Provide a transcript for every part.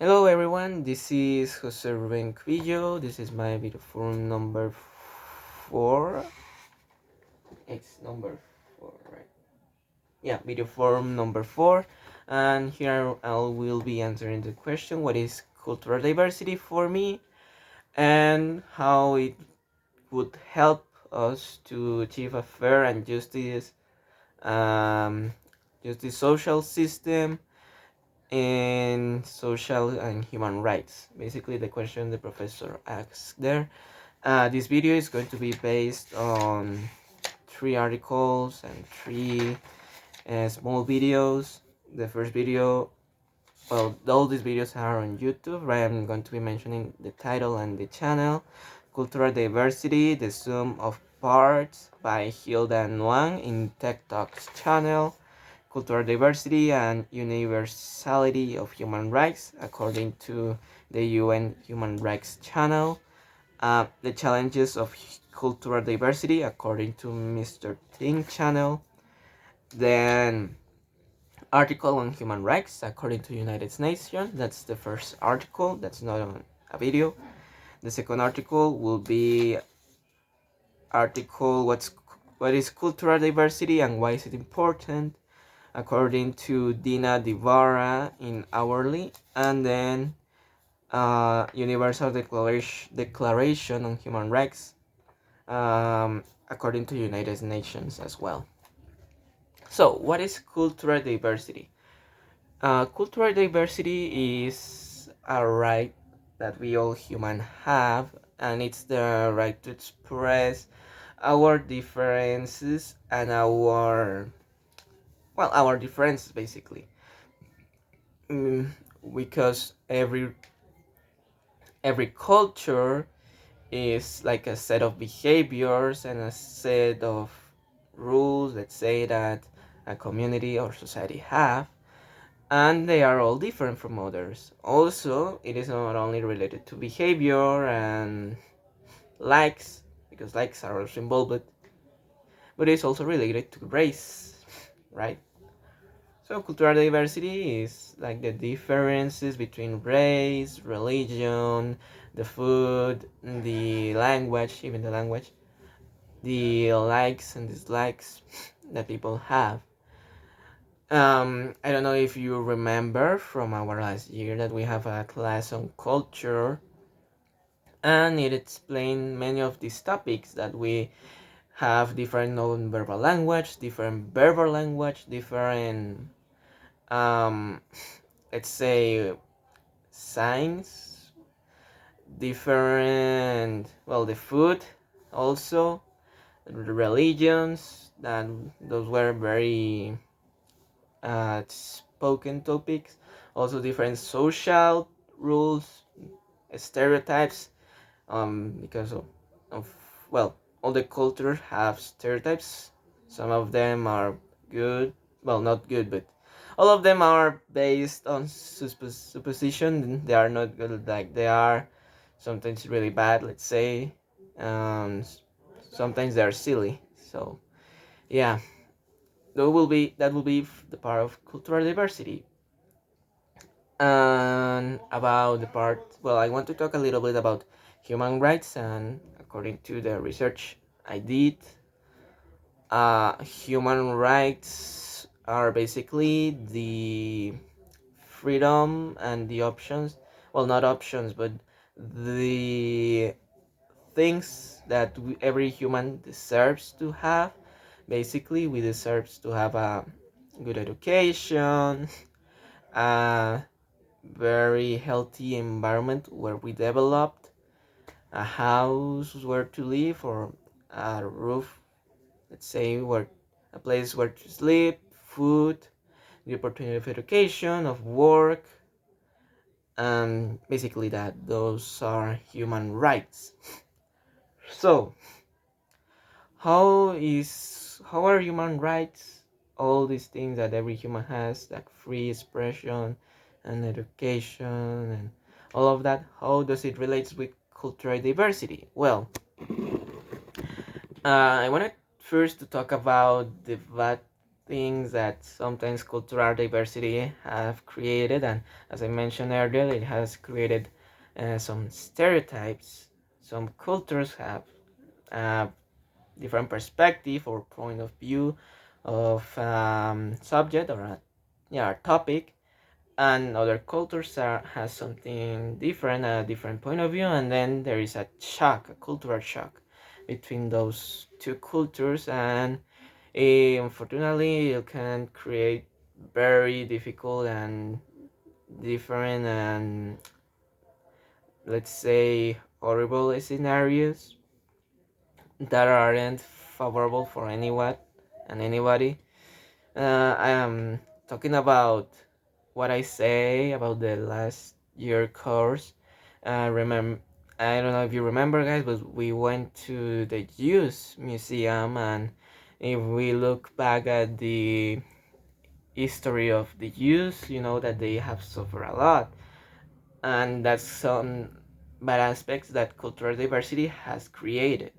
Hello everyone, this is Jose Ruben Cuillo. This is my video forum number 4. It's number 4, right? Yeah, video forum number 4. And here I will be answering the question, what is cultural diversity for me and how it would help us to achieve a fair and um, justice social system in social and human rights. Basically, the question the professor asks there. This video is going to be based on 3 articles and 3 small videos. The first video, well, all these videos are on YouTube, right? I'm going to be mentioning the title and the channel. Cultural Diversity, the Sum of Parts by Hilda Nguyen in Tech Talks channel. Cultural Diversity and Universality of Human Rights, according to the UN Human Rights Channel. The Challenges of Cultural Diversity, according to Mr. Ting Channel. Then article on human rights, according to United Nations. That's the first article. That's not on a video. The second article will be article what is cultural diversity and why is it important, according to Dina Divara in Hourly. And then Universal Declaration on Human Rights, according to United Nations as well. So, what is cultural diversity? Cultural diversity is a right that we all human have, and it's the right to express our differences and our differences basically. Mm, because every culture is like a set of behaviors and a set of rules, let's say, that a community or society have, and they are all different from others. Also, it is not only related to behavior and likes, because likes are also involved, but it's also related to race, right? So cultural diversity is like the differences between race, religion, the food, the language, even the language, the likes and dislikes that people have. I don't know if you remember from our last year that we have a class on culture, and it explained many of these topics that we have different non-verbal language, different verbal language, different um, let's say signs, different, well, the food also, the religions, and those were very spoken topics. Also different social rules, stereotypes, because of well, all the cultures have stereotypes. Some of them are good, well, not good, but all of them are based on supposition. They are not good, like they are sometimes really bad, let's say. um Sometimes they're silly. So yeah, that will be the part of cultural diversity. And about the part, well, I want to talk a little bit about human rights. And according to the research I did, human rights are basically the freedom and the options, well, not options, but the things that every human deserves to have. Basically, we deserve to have a good education, a very healthy environment where we developed, a house where to live, or a roof, let's say, where a place where to sleep, food, the opportunity of education, of work, and basically that those are human rights. So, how are human rights? All these things that every human has, like free expression and education and all of that, how does it relate with cultural diversity? Well, I wanted first to talk about things that sometimes cultural diversity have created, and as I mentioned earlier, it has created some stereotypes. Some cultures have different perspective or point of view of subject or a topic, and other cultures has something different, a different point of view, and then there is a shock, a cultural shock between those two cultures, and unfortunately it can create very difficult and different and, let's say, horrible scenarios that aren't favorable for anyone and anybody. I am talking about what I say about the last year course. Remember, I don't know if you remember, guys, but we went to the Youth Museum, and if we look back at the history of the youth, you know that they have suffered a lot, and that's some bad aspects that cultural diversity has created,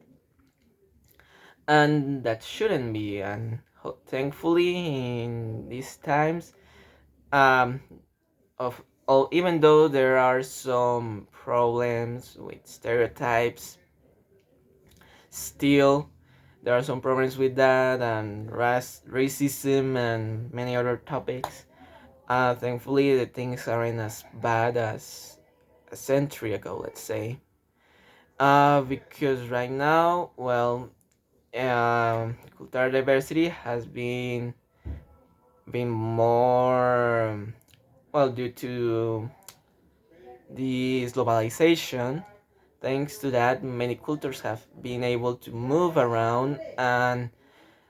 and that shouldn't be. And thankfully, in these times, um, of all, even though there are some problems with stereotypes, still there are some problems with that, and racism and many other topics. Thankfully, the things aren't as bad as a century ago, let's say. Because right now, well, cultural diversity has been more, well, due to this globalization. Thanks to that, many cultures have been able to move around, and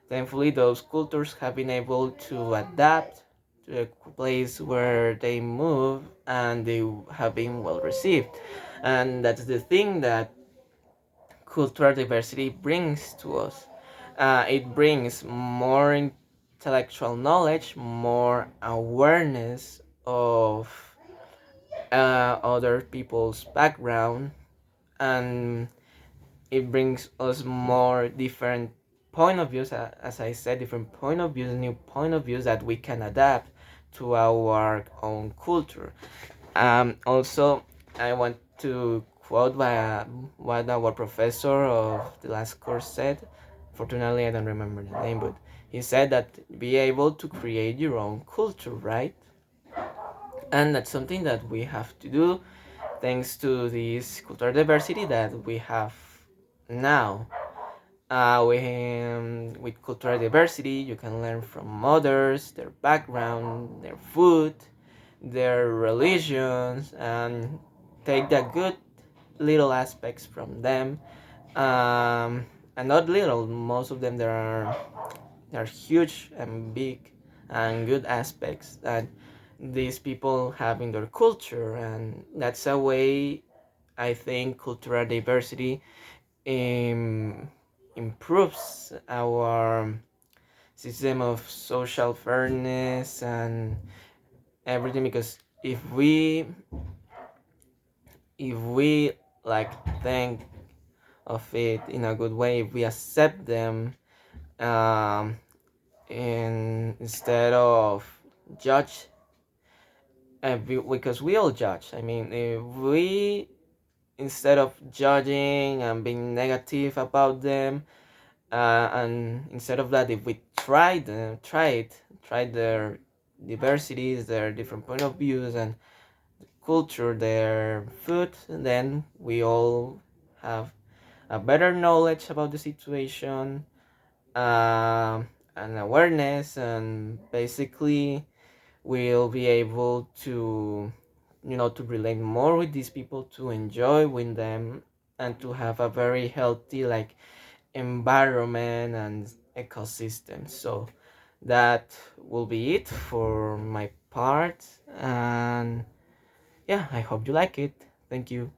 thankfully, those cultures have been able to adapt to a place where they move, and they have been well received. And that's the thing that cultural diversity brings to us. It brings more intellectual knowledge, more awareness of other people's background, and it brings us more different point of views, as I said, different point of views, new point of views that we can adapt to our own culture. Also, I want to quote what our professor of the last course said. Fortunately, I don't remember the name, but he said that be able to create your own culture, right? And that's something that we have to do thanks to this cultural diversity that we have now. With cultural diversity, you can learn from others, their background, their food, their religions, and take the good little aspects from them. And not little, most of them there are huge and big and good aspects that these people have in their culture, and that's a way I think cultural diversity um, improves our system of social fairness and everything, because if we like think of it in a good way, if we accept them, um, instead of judge, because we all judge. I mean, if we, instead of judging and being negative about them, and instead of that, if we try their diversities, their different point of views and culture, their food, then we all have a better knowledge about the situation, and awareness, and basically we'll be able to, to relate more with these people, to enjoy with them, and to have a very healthy, like, environment and ecosystem. So that will be it for my part, and yeah, I hope you like it. Thank you.